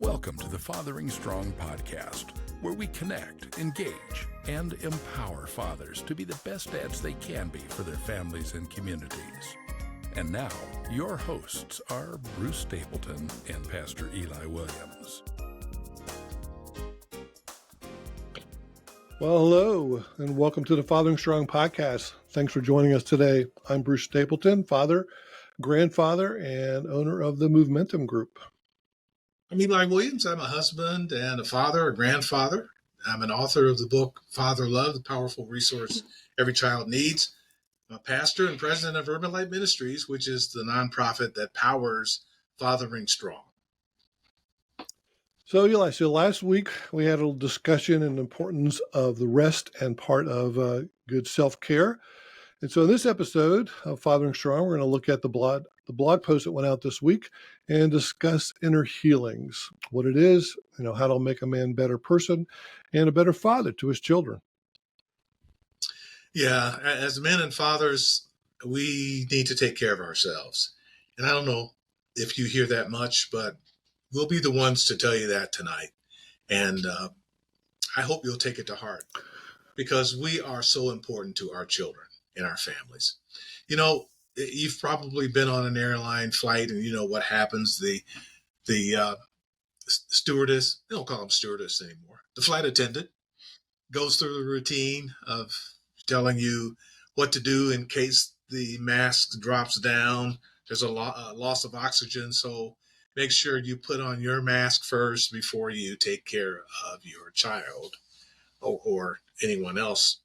Welcome to the Fathering Strong podcast, where we connect, engage, and empower fathers to be the best dads they can be for their families and communities. And now, your hosts are Bruce Stapleton and Pastor Eli Williams. Well, hello, and welcome to the Fathering Strong podcast. Thanks for joining us today. I'm Bruce Stapleton, father, grandfather, and owner of the Momentum Group. I'm Eli Williams. I'm a husband and a father, a grandfather. I'm an author of the book, Father Love, the powerful resource every child needs. I'm a pastor and president of Urban Light Ministries, which is the nonprofit that powers Fathering Strong. So, Eli, last week we had a discussion on the importance of the rest and part of good self-care. And so in this episode of Fathering Strong, we're going to look at the blog post that went out this week and discuss inner healings, what it is, how to make a man a better person and a better father to his children. Yeah, as men and fathers, we need to take care of ourselves. And I don't know if you hear that much, but we'll be the ones to tell you that tonight. And I hope you'll take it to heart because we are so important to our children and our families. You know, you've probably been on an airline flight and you know what happens. The stewardess, they don't call them stewardess anymore. The flight attendant goes through the routine of telling you what to do in case the mask drops down. There's a loss of oxygen. So make sure you put on your mask first before you take care of your child or anyone else.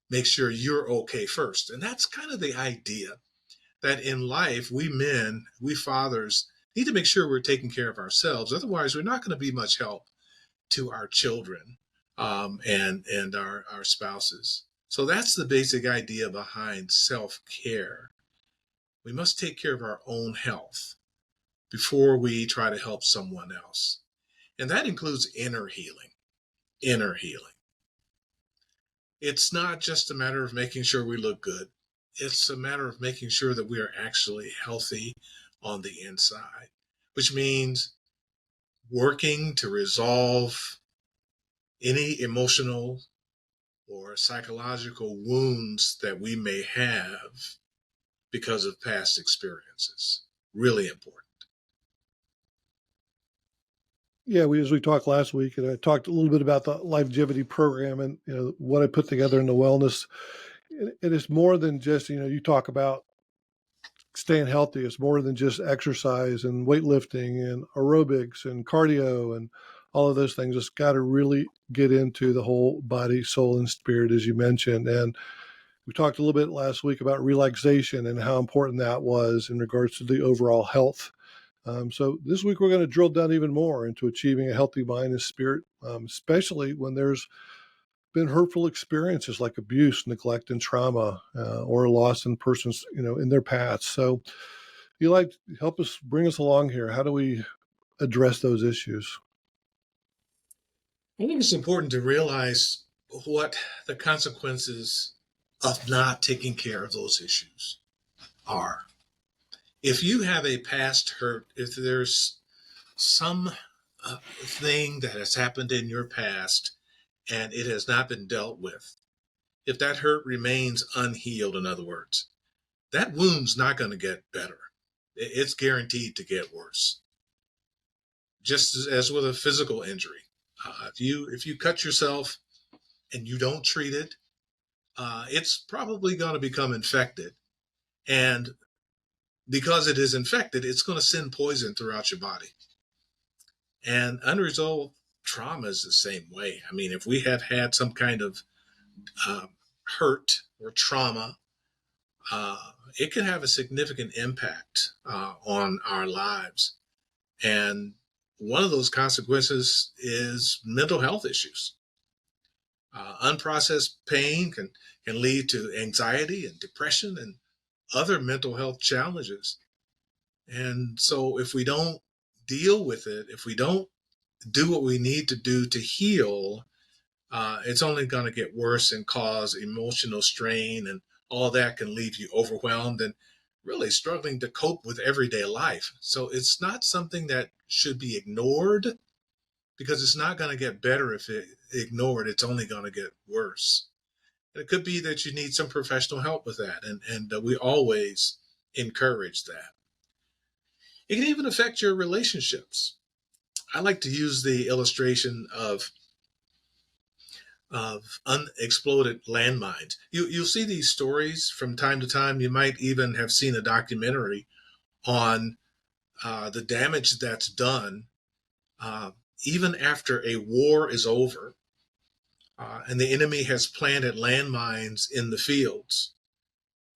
Make sure you're okay first. And that's kind of the idea that in life, we men, we fathers need to make sure we're taking care of ourselves. Otherwise, we're not going to be much help to our children and our spouses. So that's the basic idea behind self-care. We must take care of our own health before we try to help someone else. And that includes inner healing. Inner healing. It's not just a matter of making sure we look good. It's a matter of making sure that we are actually healthy on the inside, which means working to resolve any emotional or psychological wounds that we may have because of past experiences. Really important. Yeah, as we talked last week, and I talked a little bit about the longevity program and what I put together in the wellness. And it's more than just you talk about staying healthy. It's more than just exercise and weightlifting and aerobics and cardio and all of those things. It's got to really get into the whole body, soul, and spirit, as you mentioned. And we talked a little bit last week about relaxation and how important that was in regards to the overall health. So this week we're going to drill down even more into achieving a healthy mind and spirit, especially when there's been hurtful experiences like abuse, neglect, and trauma, or loss in persons, in their past. So Eli, help us, bring us along here. How do we address those issues? I think it's important to realize what the consequences of not taking care of those issues are. If you have a past hurt, if there's some thing that has happened in your past and it has not been dealt with, if that hurt remains unhealed, in other words, that wound's not going to get better. It's guaranteed to get worse. Just as with a physical injury, if you cut yourself and you don't treat it, it's probably going to become infected. And because it is infected, it's going to send poison throughout your body. And unresolved trauma is the same way. I mean, if we have had some kind of hurt or trauma, it can have a significant impact on our lives. And one of those consequences is mental health issues. Unprocessed pain can lead to anxiety and depression and other mental health challenges. And so if we don't deal with it, if we don't do what we need to do to heal, it's only going to get worse and cause emotional strain, and all that can leave you overwhelmed. And really struggling to cope with everyday life. So it's not something that should be ignored, because it's not going to get better if it ignored. It's only going to get worse. And it could be that you need some professional help with that, and we always encourage that. It can even affect your relationships. I like to use the illustration of unexploded landmines. You'll see these stories from time to time. You might even have seen a documentary on the damage that's done uh, even after a war is over, and the enemy has planted landmines in the fields.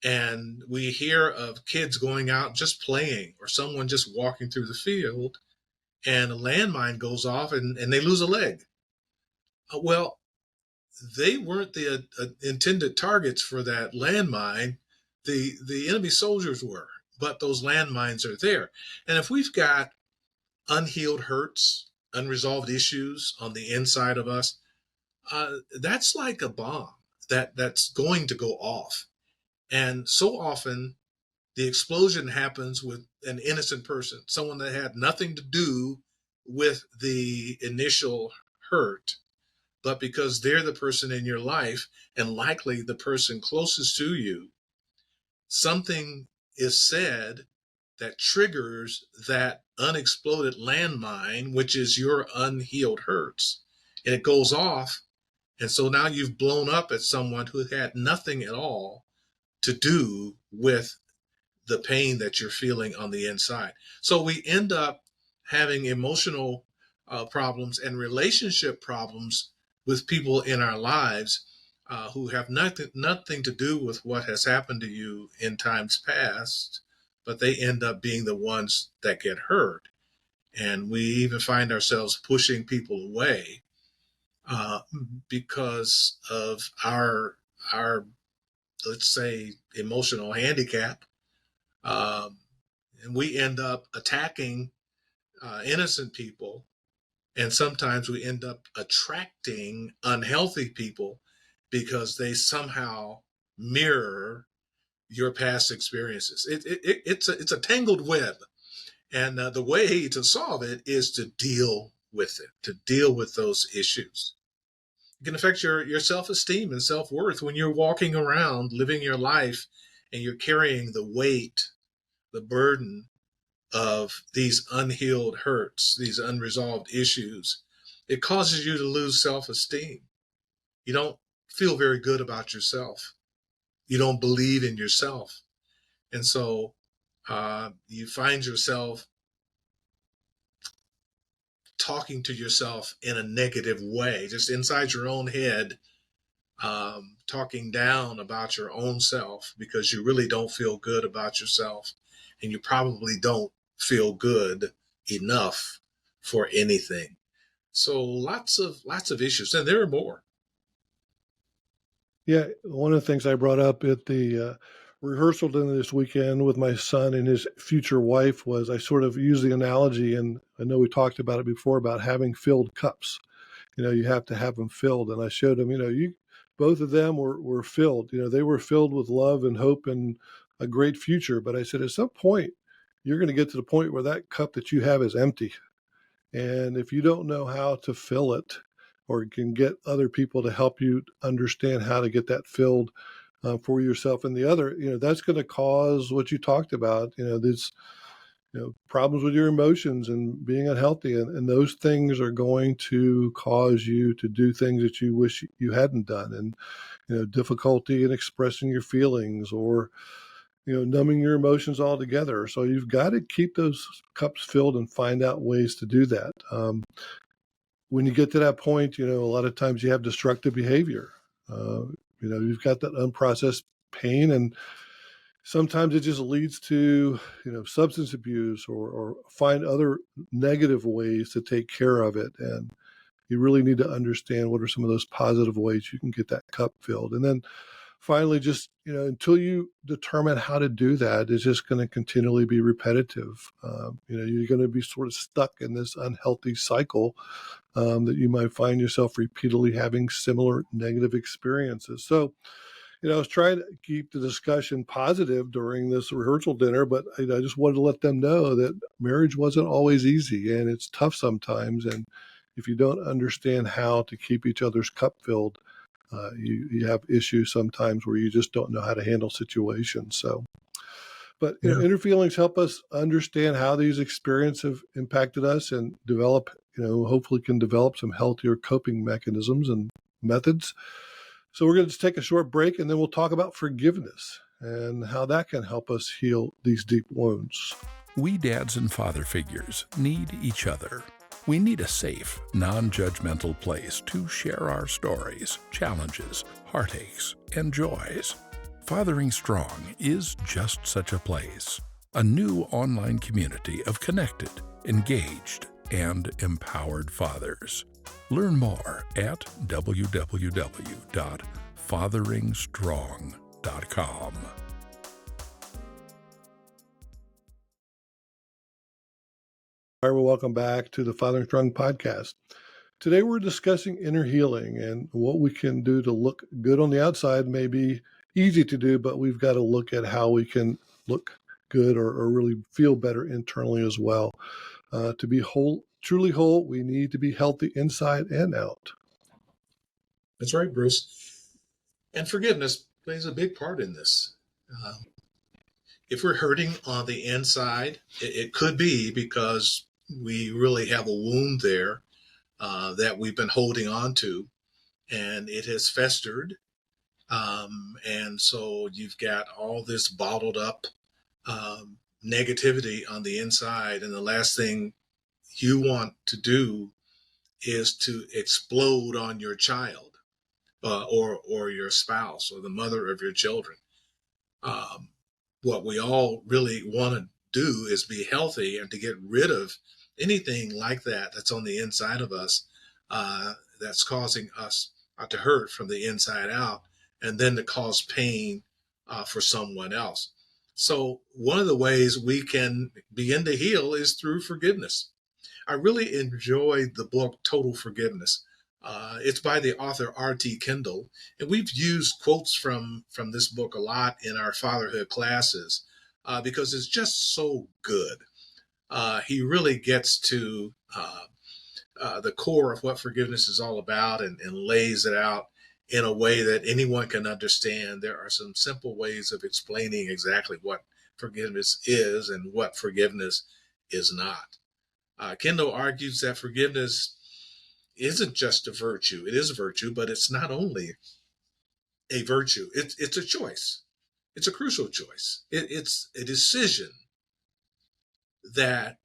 And we hear of kids going out just playing, or someone just walking through the field, and a landmine goes off, and they lose a leg. Well, they weren't the intended targets for that landmine. The enemy soldiers were, but those landmines are there. And if we've got unhealed hurts, unresolved issues on the inside of us, that's like a bomb that's going to go off. And so often the explosion happens with an innocent person, someone that had nothing to do with the initial hurt, but because they're the person in your life and likely the person closest to you, something is said that triggers that unexploded landmine, which is your unhealed hurts, and it goes off. And so now you've blown up at someone who had nothing at all to do with the pain that you're feeling on the inside. So we end up having emotional problems and relationship problems with people in our lives who have nothing to do with what has happened to you in times past, but they end up being the ones that get hurt. And we even find ourselves pushing people away uh, because of our let's say emotional handicap, um, and we end up attacking innocent people, and sometimes we end up attracting unhealthy people because they somehow mirror your past experiences. It's a tangled web, and the way to solve it is to deal with it, to deal with those issues. It can affect your self-esteem and self-worth when you're walking around living your life and you're carrying the weight, the burden of these unhealed hurts, these unresolved issues. It causes you to lose self-esteem. You don't feel very good about yourself. You don't believe in yourself. And so you find yourself talking to yourself in a negative way, just inside your own head, talking down about your own self because you really don't feel good about yourself, and you probably don't feel good enough for anything. So lots of issues, and there are more. Yeah, one of the things I brought up at the rehearsal dinner this weekend with my son and his future wife was I sort of used the analogy, and I know we talked about it before, about having filled cups. You have to have them filled. And I showed them, both of them were filled. They were filled with love and hope and a great future. But I said, at some point, you're going to get to the point where that cup that you have is empty. And if you don't know how to fill it, or can get other people to help you understand how to get that filled for yourself and the other, that's going to cause what you talked about, these problems with your emotions and being unhealthy. And those things are going to cause you to do things that you wish you hadn't done. And, difficulty in expressing your feelings, or, numbing your emotions altogether. So you've got to keep those cups filled and find out ways to do that. When you get to that point, a lot of times you have destructive behavior. You've got that unprocessed pain, and sometimes it just leads to, substance abuse, or find other negative ways to take care of it. And you really need to understand what are some of those positive ways you can get that cup filled. And then finally, just, until you determine how to do that, it's just going to continually be repetitive. You're going to be sort of stuck in this unhealthy cycle that you might find yourself repeatedly having similar negative experiences. So, I was trying to keep the discussion positive during this rehearsal dinner, but I just wanted to let them know that marriage wasn't always easy and it's tough sometimes. And if you don't understand how to keep each other's cup filled, you have issues sometimes where you just don't know how to handle situations. So, but Yeah. inner feelings help us understand how these experiences have impacted us and develop, hopefully can develop some healthier coping mechanisms and methods. So we're going to just take a short break and then we'll talk about forgiveness and how that can help us heal these deep wounds. We dads and father figures need each other. We need a safe, non-judgmental place to share our stories, challenges, heartaches, and joys. Fathering Strong is just such a place. A new online community of connected, engaged, and empowered fathers. Learn more at www.fatheringstrong.com. All right, well, welcome back to the Fathering Strong podcast. Today we're discussing inner healing and what we can do to look good on the outside. May be easy to do, but we've got to look at how we can look good or really feel better internally as well. To be whole, truly whole, we need to be healthy inside and out. That's right, Bruce. And forgiveness plays a big part in this. If we're hurting on the inside, it could be because we really have a wound there that we've been holding on to, and it has festered. And so you've got all this bottled up negativity on the inside. And the last thing you want to do is to explode on your child or your spouse or the mother of your children. Um, what we all really want to do is be healthy and to get rid of anything like that that's on the inside of us that's causing us to hurt from the inside out and then to cause pain for someone else. So one of the ways we can begin to heal is through forgiveness. I really enjoyed the book Total Forgiveness. It's by the author R.T. Kendall, and we've used quotes from this book a lot in our fatherhood classes because it's just so good. He really gets to the core of what forgiveness is all about and lays it out in a way that anyone can understand. There are some simple ways of explaining exactly what forgiveness is and what forgiveness is not. Kendall argues that forgiveness isn't just a virtue. It is a virtue, but it's not only a virtue. It's a choice. It's a crucial choice. It's a decision that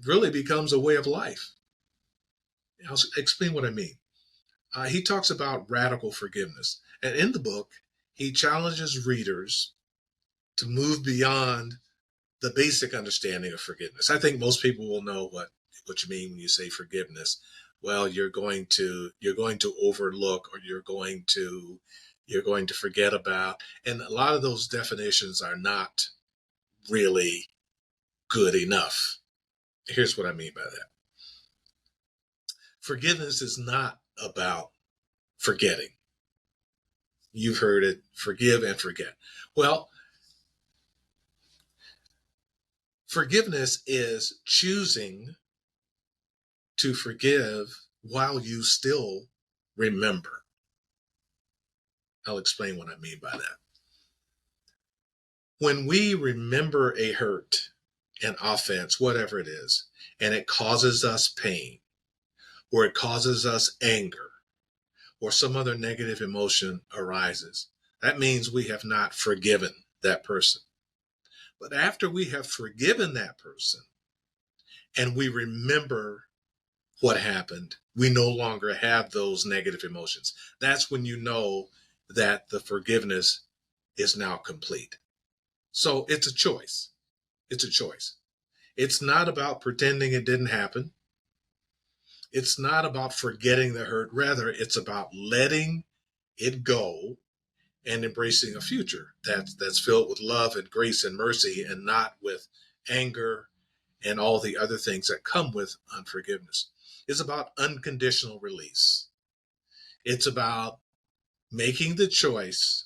really becomes a way of life. I'll explain what I mean. He talks about radical forgiveness. And in the book, he challenges readers to move beyond the basic understanding of forgiveness. I think most people will know what you mean when you say forgiveness. Well, you're going to overlook, or you're going to forget about. And a lot of those definitions are not really good enough. Here's what I mean by that. Forgiveness is not about forgetting. You've heard it, forgive and forget. Well, forgiveness is choosing to forgive while you still remember. I'll explain what I mean by that. When we remember a hurt, an offense, whatever it is, and it causes us pain, or it causes us anger, or some other negative emotion arises, that means we have not forgiven that person. But after we have forgiven that person and we remember what happened, we no longer have those negative emotions. That's when you know that the forgiveness is now complete. So it's a choice. It's a choice. It's not about pretending it didn't happen. It's not about forgetting the hurt. Rather, it's about letting it go and embracing a future that's filled with love and grace and mercy, and not with anger and all the other things that come with unforgiveness. It's about unconditional release. It's about making the choice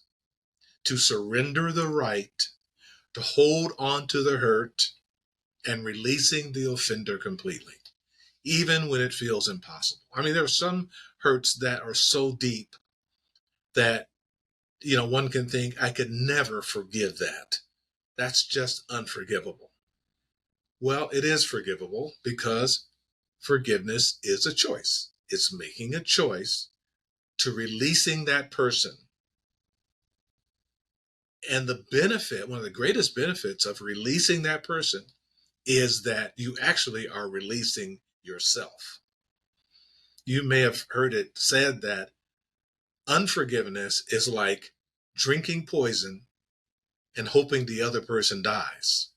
to surrender the right to hold on to the hurt and releasing the offender completely, even when it feels impossible. I mean, there are some hurts that are so deep that, one can think, I could never forgive that. That's just unforgivable. Well, it is forgivable because forgiveness is a choice. It's making a choice to releasing that person. And the benefit, one of the greatest benefits of releasing that person is that you actually are releasing yourself. You may have heard it said that unforgiveness is like drinking poison and hoping the other person dies.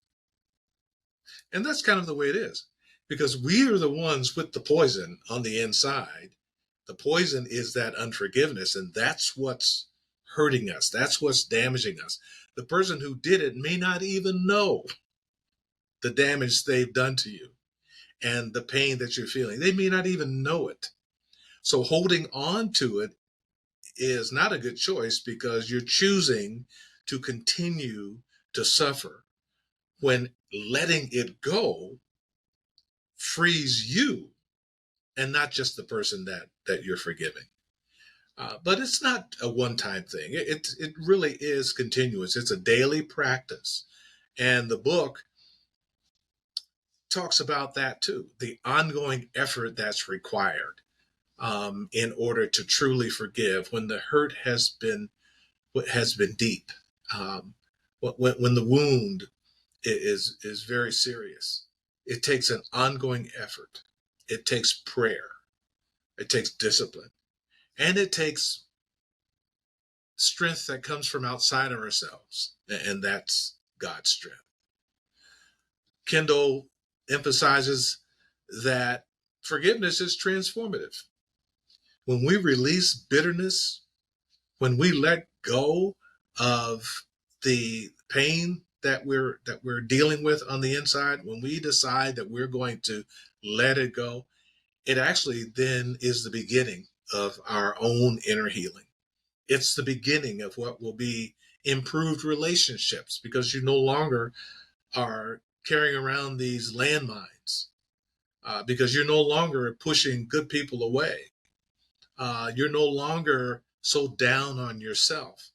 And that's kind of the way it is, because we are the ones with the poison on the inside. The poison is that unforgiveness, and that's what's hurting us. That's what's damaging us. The person who did it may not even know the damage they've done to you and the pain that you're feeling. They may not even know it. So holding on to it is not a good choice, because you're choosing to continue to suffer when letting it go frees you and not just the person that you're forgiving. But it's not a one-time thing. It really is continuous. It's a daily practice. And the book talks about that too, the ongoing effort that's required in order to truly forgive when the hurt has been deep, when the wound is very serious. It takes an ongoing effort. It takes prayer. It takes discipline, and it takes strength that comes from outside of ourselves, and that's God's strength. Kendall emphasizes that forgiveness is transformative. When we release bitterness, when we let go of the pain that we're dealing with on the inside, when we decide that we're going to let it go, it actually then is the beginning of our own inner healing. It's the beginning of what will be improved relationships, because you no longer are carrying around these landmines, because you're no longer pushing good people away. You're no longer so down on yourself.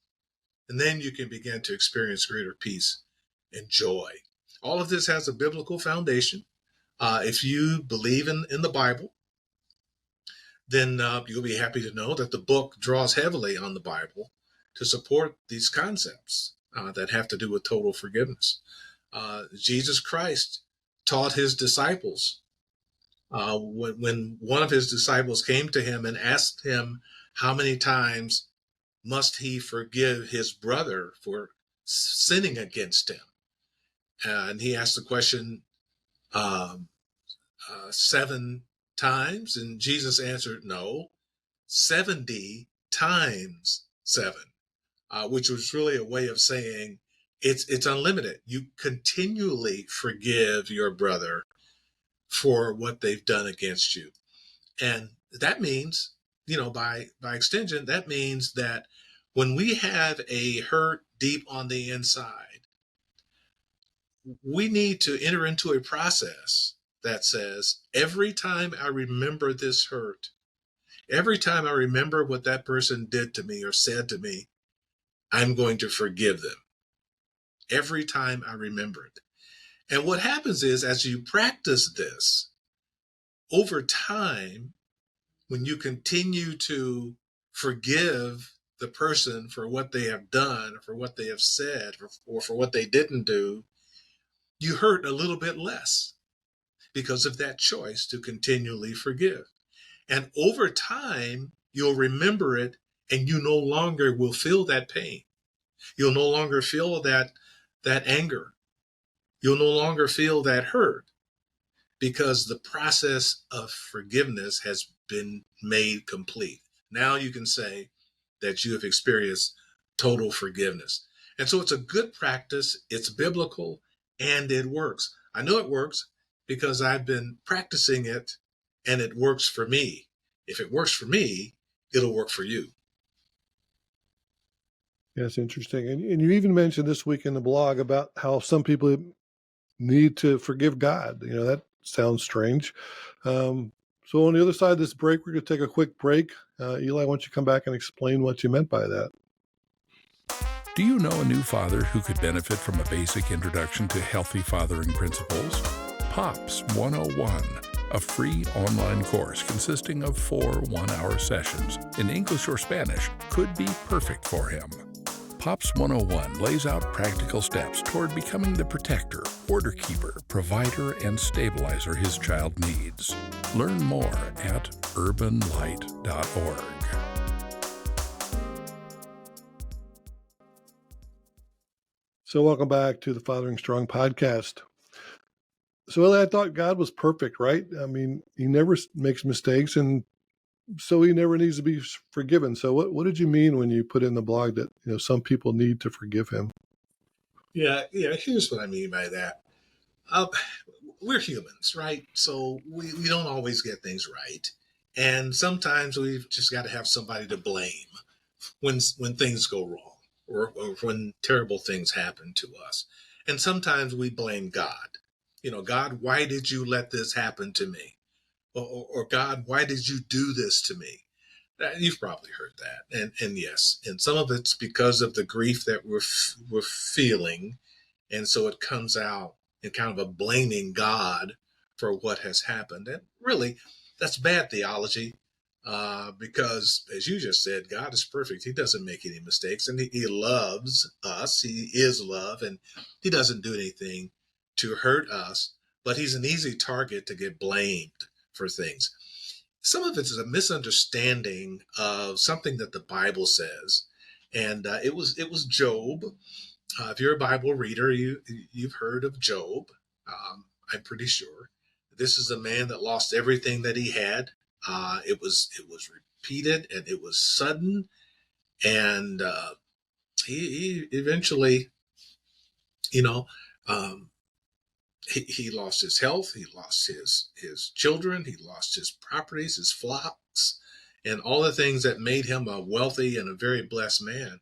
And then you can begin to experience greater peace and joy. All of this has a biblical foundation. If you believe in the Bible, then you'll be happy to know that the book draws heavily on the Bible to support these concepts that have to do with total forgiveness. Jesus Christ taught his disciples when one of his disciples came to him and asked him how many times must he forgive his brother for sinning against him. And he asked the question 7 times, and Jesus answered, no, 70 times 7, which was really a way of saying it's unlimited. You continually forgive your brother for what they've done against you. And that means, by extension, that means that when we have a hurt deep on the inside, we need to enter into a process that says, every time I remember this hurt, every time I remember what that person did to me or said to me, I'm going to forgive them. Every time I remember it. And what happens is, as you practice this, over time, when you continue to forgive the person for what they have done, or for what they have said, or for what they didn't do, you hurt a little bit less because of that choice to continually forgive. And over time, you'll remember it, and you no longer will feel that pain. You'll no longer feel that anger. You'll no longer feel that hurt, because the process of forgiveness has been made complete. Now you can say that you have experienced total forgiveness. And so it's a good practice, it's biblical, and it works. I know it works because I've been practicing it, and it works for me. If it works for me, it'll work for you. Yeah, it's interesting. And you even mentioned this week in the blog about how some people need to forgive God. That sounds strange. So on the other side of this break, we're going to take a quick break. Eli, why don't you come back and explain what you meant by that? Do you know a new father who could benefit from a basic introduction to healthy fathering principles? POPS 101, a free online course consisting of 4 one-hour sessions in English or Spanish, could be perfect for him. POPS 101 lays out practical steps toward becoming the protector, order keeper, provider, and stabilizer his child needs. Learn more at urbanlight.org. So welcome back to the Fathering Strong podcast. So Eli, I thought God was perfect, right? I mean, he never makes mistakes, and so he never needs to be forgiven. So what did you mean when you put in the blog that some people need to forgive him? Yeah, here's what I mean by that. Uh, we're humans, right? So we don't always get things right. And sometimes we've just got to have somebody to blame when things go wrong, or when terrible things happen to us. And sometimes we blame God. God, why did you let this happen to me? Or God, why did you do this to me? You've probably heard that. And yes, and some of it's because of the grief that we're feeling. And so it comes out in kind of a blaming God for what has happened. And really, that's bad theology, because, as you just said, God is perfect. He doesn't make any mistakes, and he loves us. He is love, and he doesn't do anything to hurt us. But he's an easy target to get blamed for things. Some of it is a misunderstanding of something that the Bible says, and it was Job. If you're a Bible reader, you've heard of Job. I'm pretty sure this is a man that lost everything that he had. It was repeated, and it was sudden, and he eventually, you know, um, he lost his health, he lost his children, he lost his properties, his flocks, and all the things that made him a wealthy and a very blessed man.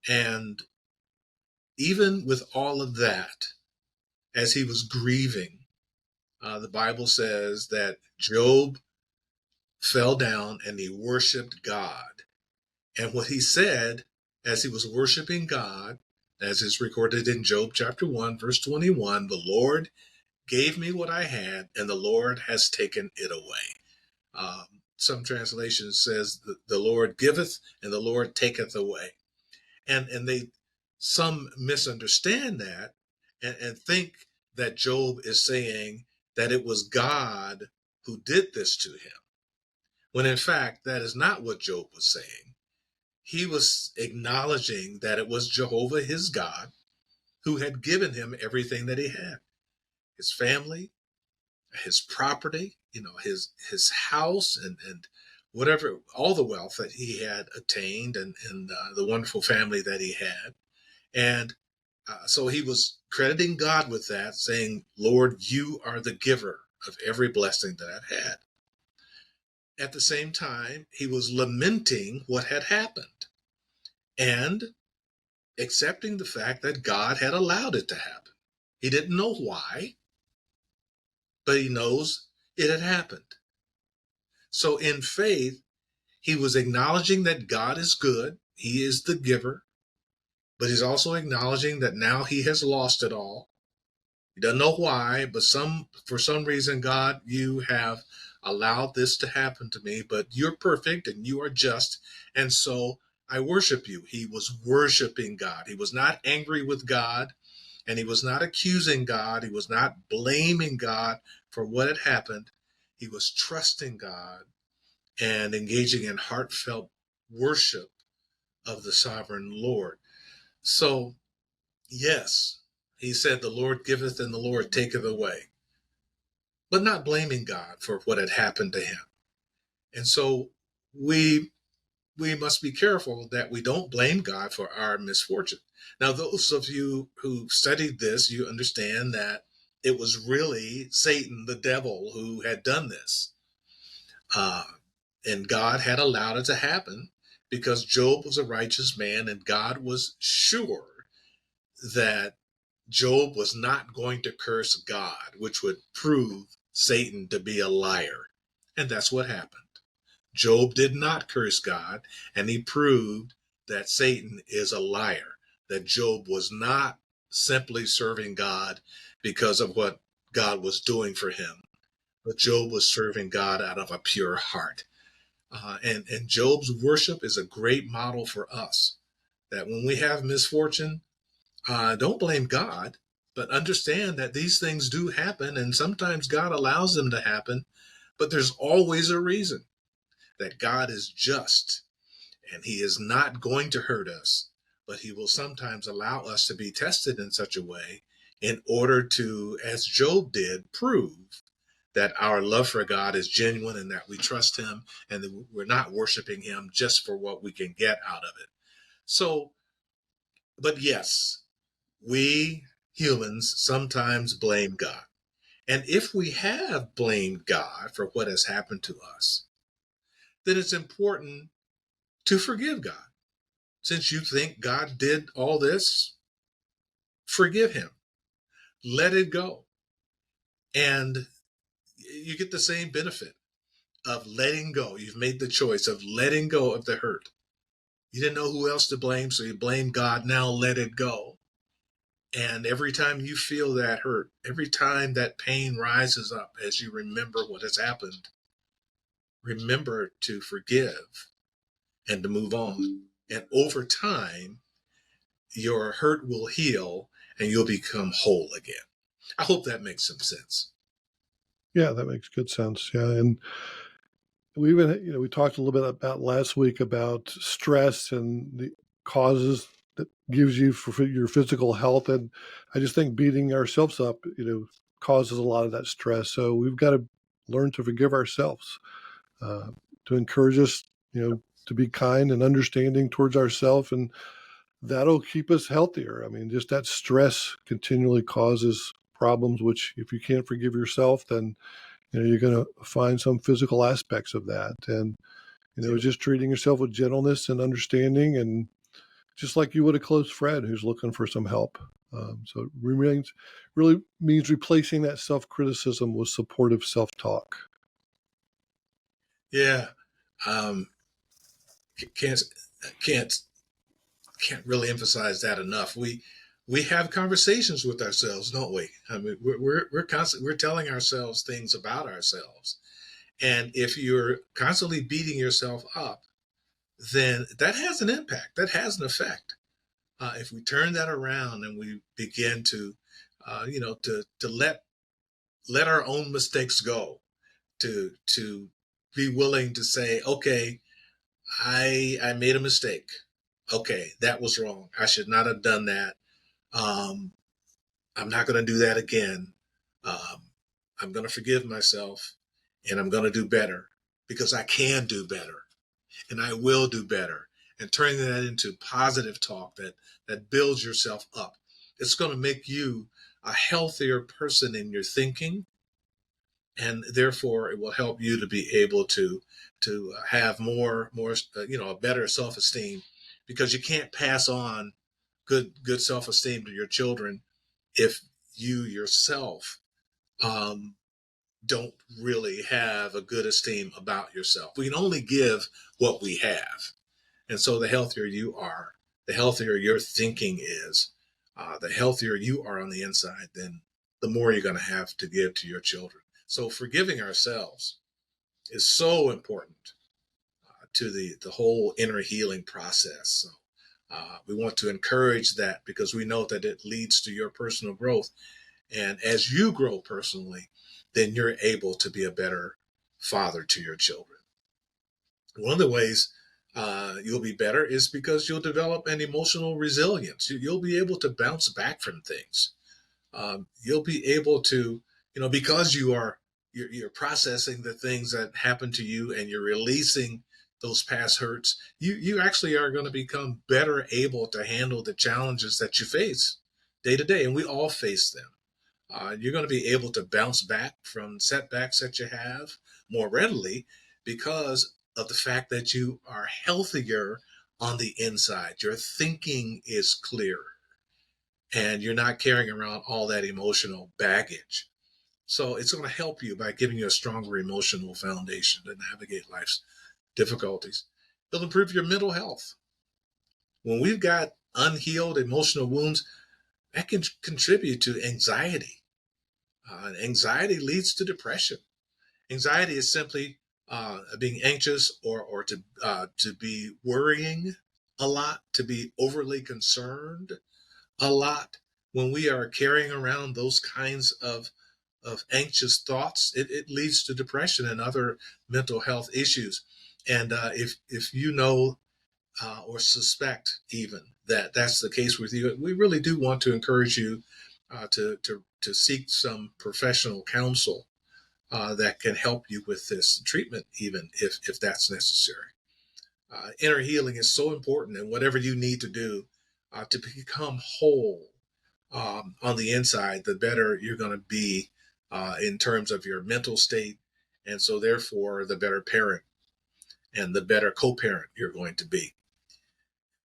And even with all of that, as he was grieving, the Bible says that Job fell down and he worshiped God. And what he said as he was worshiping God, as is recorded in Job chapter 1, verse 21, the Lord gave me what I had, and the Lord has taken it away. Some translations says the Lord giveth and the Lord taketh away. And they some misunderstand that, and think that Job is saying that it was God who did this to him, when in fact that is not what Job was saying. He was acknowledging that it was Jehovah, his God, who had given him everything that he had: his family, his property, his house, and whatever, all the wealth that he had attained, and the wonderful family that he had. And so he was crediting God with that, saying, Lord, you are the giver of every blessing that I've had. At the same time, he was lamenting what had happened and accepting the fact that God had allowed it to happen. He didn't know why, but he knows it had happened. So in faith, he was acknowledging that God is good. He is the giver, but he's also acknowledging that now he has lost it all. He doesn't know why, but for some reason, God, you have allowed this to happen to me, but you're perfect and you are just. And so I worship you. He was worshiping God. He was not angry with God, and he was not accusing God. He was not blaming God for what had happened. He was trusting God and engaging in heartfelt worship of the sovereign Lord. So, yes, he said, the Lord giveth and the Lord taketh away, but not blaming God for what had happened to him. And so we must be careful that we don't blame God for our misfortune. Now, those of you who studied this, you understand that it was really Satan, the devil, who had done this. And God had allowed it to happen. because Job was a righteous man and God was sure that Job was not going to curse God, which would prove Satan to be a liar. And that's what happened. Job did not curse God, and he proved that Satan is a liar, that Job was not simply serving God because of what God was doing for him, but Job was serving God out of a pure heart. And Job's worship is a great model for us, that when we have misfortune, don't blame God, but understand that these things do happen, and sometimes God allows them to happen, but there's always a reason, that God is just and he is not going to hurt us, but he will sometimes allow us to be tested in such a way in order to, as Job did, prove that our love for God is genuine and that we trust him and that we're not worshiping him just for what we can get out of it. So, but yes, we humans sometimes blame God. And if we have blamed God for what has happened to us, then it's important to forgive God. Since you think God did all this, forgive him. Let it go. And you get the same benefit of letting go. You've made the choice of letting go of the hurt. You didn't know who else to blame, so you blame God. Now let it go. And every time you feel that hurt, every time that pain rises up as you remember what has happened, remember to forgive and to move on. And over time, your hurt will heal and you'll become whole again. I hope that makes some sense. Yeah, that makes good sense. Yeah, and we even we talked a little bit about last week about stress and the causes that gives you for your physical health, and I just think beating ourselves up, causes a lot of that stress. So we've got to learn to forgive ourselves, uh, to encourage us, to be kind and understanding towards ourselves, and that'll keep us healthier. I mean, just that stress continually causes problems, which if you can't forgive yourself, then you're going to find some physical aspects of that. And just treating yourself with gentleness and understanding, and just like you would a close friend who's looking for some help. So it really means replacing that self-criticism with supportive self-talk. Yeah. Um, can't can't can't really emphasize that enough. We have conversations with ourselves, don't we? I mean, we're constantly we're telling ourselves things about ourselves, and if you're constantly beating yourself up, then that has an impact. That has an effect. If we turn that around and we begin to, to let our own mistakes go, to be willing to say, okay, I made a mistake. Okay, that was wrong. I should not have done that. Um, I'm not going to do that again. Um, I'm going to forgive myself and I'm going to do better because I can do better and I will do better. And turning that into positive talk that builds yourself up. It's going to make you a healthier person in your thinking, and therefore it will help you to be able to have more a better self-esteem, because you can't pass on good self-esteem to your children if you yourself um, don't really have a good esteem about yourself. We can only give what we have, and so the healthier you are, the healthier your thinking is, the healthier you are on the inside, then the more you're going to have to give to your children. So forgiving ourselves is so important to the whole inner healing process. So we want to encourage that because we know that it leads to your personal growth. And as you grow personally, then you're able to be a better father to your children. One of the ways you'll be better is because you'll develop an emotional resilience. You'll be able to bounce back from things. You'll be able to, because you're processing the things that happen to you and you're releasing those past hurts. You actually are going to become better able to handle the challenges that you face day to day, and we all face them. You're going to be able to bounce back from setbacks that you have more readily because of the fact that you are healthier on the inside. Your thinking is clearer and you're not carrying around all that emotional baggage. So it's going to help you by giving you a stronger emotional foundation to navigate life's difficulties. It'll improve your mental health. When we've got unhealed emotional wounds, that can contribute to anxiety. Anxiety leads to depression. Anxiety is simply being anxious or to be worrying a lot, to be overly concerned a lot. When we are carrying around those kinds of anxious thoughts, it leads to depression and other mental health issues. And if you know or suspect even that that's the case with you, we really do want to encourage you to seek some professional counsel that can help you with this treatment, even if that's necessary. Inner healing is so important, and whatever you need to do to become whole on the inside, the better you're going to be in terms of your mental state. And so, therefore, the better parent and the better co parent you're going to be.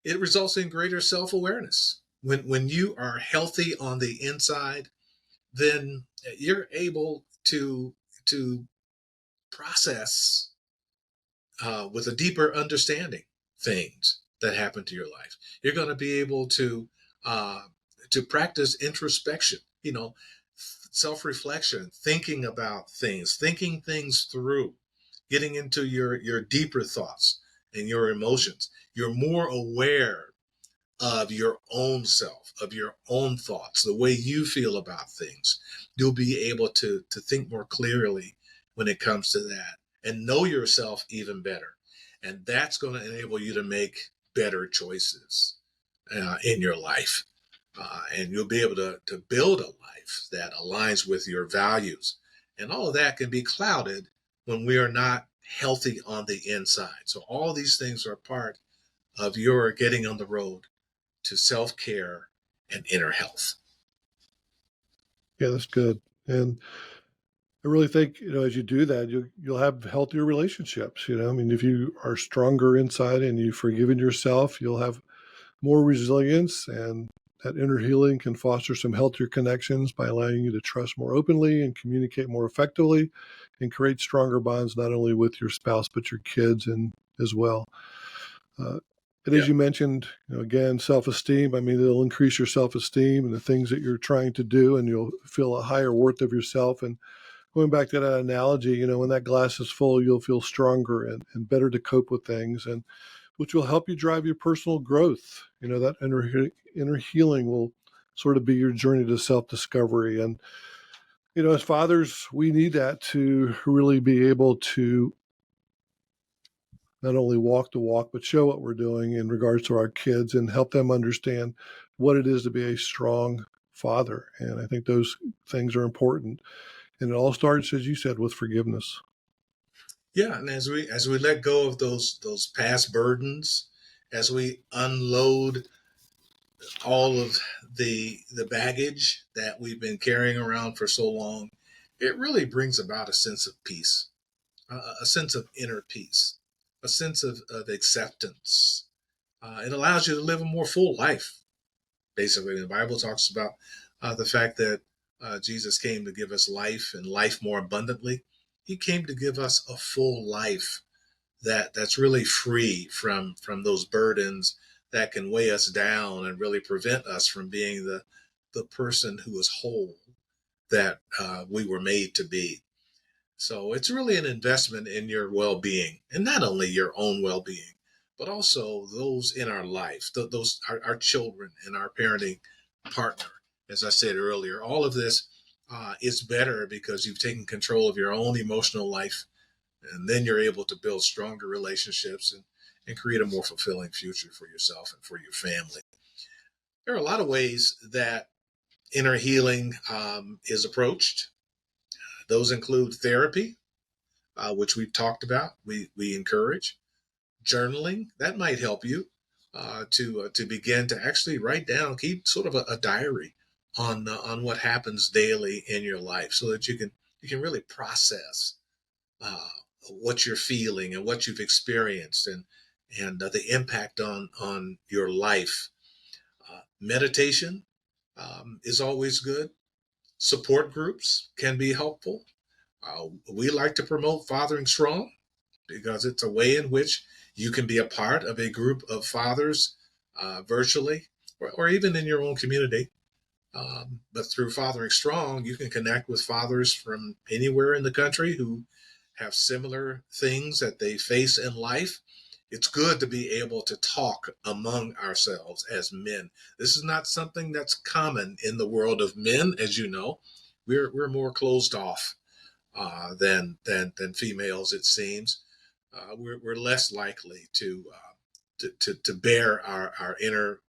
It results in greater self awareness. When you are healthy on the inside, then you're able to process with a deeper understanding things that happen to your life. You're going to be able uh, to practice introspection, self-reflection, thinking about things, thinking things through, getting into your deeper thoughts and your emotions. You're more aware of your own self, of your own thoughts, the way you feel about things. You'll be able to think more clearly when it comes to that and know yourself even better. And that's going to enable you to make better choices in your life. And you'll be able to build a life that aligns with your values. And all of that can be clouded when we are not healthy on the inside. So all these things are part of your getting on the road to self-care and inner health. Yeah, that's good. And I really think, as you do that, you'll have healthier relationships. I mean, if you are stronger inside and you've forgiven yourself, you'll have more resilience, and that inner healing can foster some healthier connections by allowing you to trust more openly and communicate more effectively and create stronger bonds, not only with your spouse, but your kids and as well. And Yeah. as you mentioned, again, self-esteem, I mean, it'll increase your self-esteem and the things that you're trying to do, and you'll feel a higher worth of yourself. And going back to that analogy, when that glass is full, you'll feel stronger and better to cope with things, and which will help you drive your personal growth. That inner healing will sort of be your journey to self-discovery. And, as fathers, we need that to really be able to not only walk the walk, but show what we're doing in regards to our kids and help them understand what it is to be a strong father. And I think those things are important. And it all starts, as you said, with forgiveness. Yeah, and as we let go of those past burdens, as we unload all of the baggage that we've been carrying around for so long, it really brings about a sense of peace, a sense of inner peace, a sense of acceptance. It allows you to live a more full life. Basically, the Bible talks about the fact that Jesus came to give us life and life more abundantly. He came to give us a full life that's really free from those burdens that can weigh us down and really prevent us from being the person who is whole that we were made to be. So it's really an investment in your well-being, and not only your own well-being, but also those in our life, those our children and our parenting partner. As I said earlier, all of this is better because you've taken control of your own emotional life, and then you're able to build stronger relationships and create a more fulfilling future for yourself and for your family. There are a lot of ways that inner healing is approached. Those include therapy, which we've talked about. We encourage journaling. That might help you to begin to actually write down, keep sort of a diary on what happens daily in your life, so that you can really process what you're feeling and what you've experienced, and the impact on your life. Meditation is always good. Support groups can be helpful. We like to promote Fathering Strong because it's a way in which you can be a part of a group of fathers virtually, or even in your own community. But through Fathering Strong, you can connect with fathers from anywhere in the country who have similar things that they face in life. It's good to be able to talk among ourselves as men. This is not something that's common in the world of men, as you know. We're more closed off than females, it seems. We're less likely to bear our inner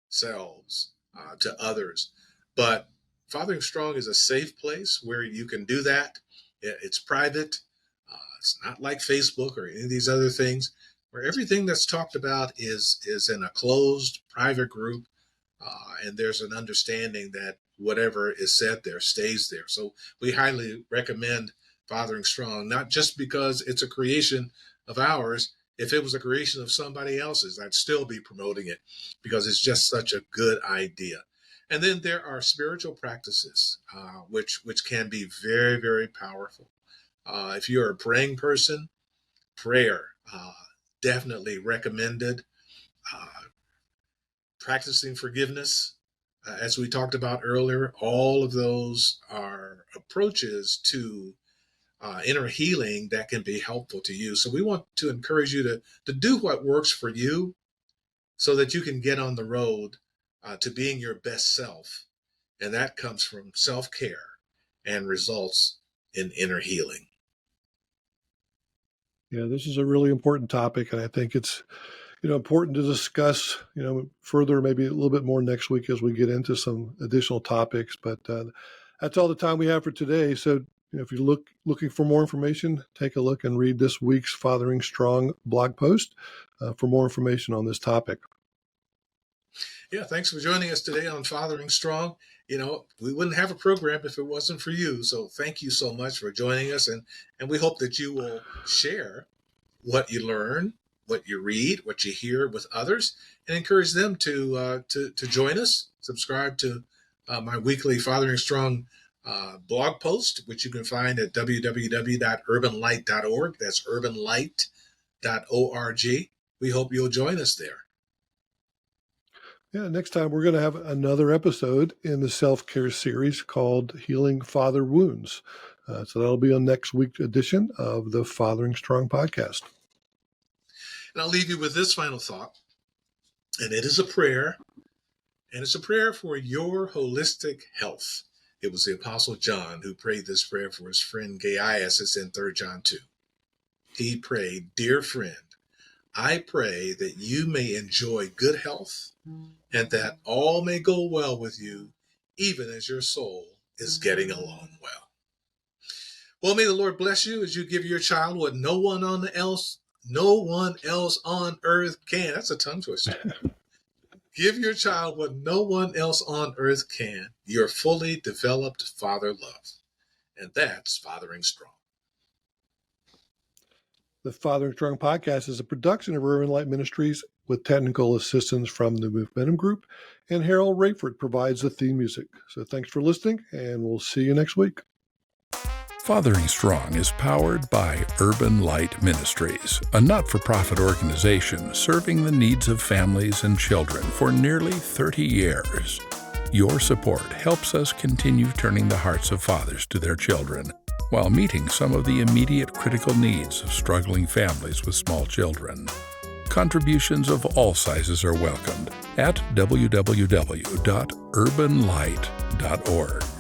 selves to others. But Fathering Strong is a safe place where you can do that. It's private. It's not like Facebook or any of these other things where everything that's talked about is in a closed private group, and there's an understanding that whatever is said there stays there. So we highly recommend Fathering Strong, not just because it's a creation of ours. If it was a creation of somebody else's, I'd still be promoting it because it's just such a good idea. And then there are spiritual practices, which can be very, very powerful. If you're a praying person, prayer, definitely recommended. Practicing forgiveness, as we talked about earlier, all of those are approaches to inner healing that can be helpful to you. So we want to encourage you to do what works for you so that you can get on the road to being your best self. And that comes from self-care and results in inner healing. Yeah, this is a really important topic, and I think it's important to discuss further, maybe a little bit more next week as we get into some additional topics. But that's all the time we have for today. So if you're looking for more information, take a look and read this week's Fathering Strong blog post for more information on this topic. Yeah, thanks for joining us today on Fathering Strong. We wouldn't have a program if it wasn't for you. So thank you so much for joining us. And we hope that you will share what you learn, what you read, what you hear with others, and encourage them to join us. Subscribe to my weekly Fathering Strong blog post, which you can find at www.urbanlight.org. That's urbanlight.org. We hope you'll join us there. Yeah, next time we're going to have another episode in the self-care series called Healing Father Wounds. So that'll be on next week's edition of the Fathering Strong podcast. And I'll leave you with this final thought, and it is a prayer, and it's a prayer for your holistic health. It was the Apostle John who prayed this prayer for his friend Gaius. It's in 3 John 2. He prayed, "Dear friend, I pray that you may enjoy good health and that all may go well with you, even as your soul is getting along well." Well, may the Lord bless you as you give your child what no one else on earth can. That's a tongue twister. Give your child what no one else on earth can, your fully developed father love. And that's Fathering Strong. The Fathering Strong podcast is a production of Urban Light Ministries with technical assistance from the Momentum Group, and Harold Rayford provides the theme music. So thanks for listening, and we'll see you next week. Fathering Strong is powered by Urban Light Ministries, a not-for-profit organization serving the needs of families and children for nearly 30 years. Your support helps us continue turning the hearts of fathers to their children, while meeting some of the immediate critical needs of struggling families with small children. Contributions of all sizes are welcomed at www.urbanlight.org.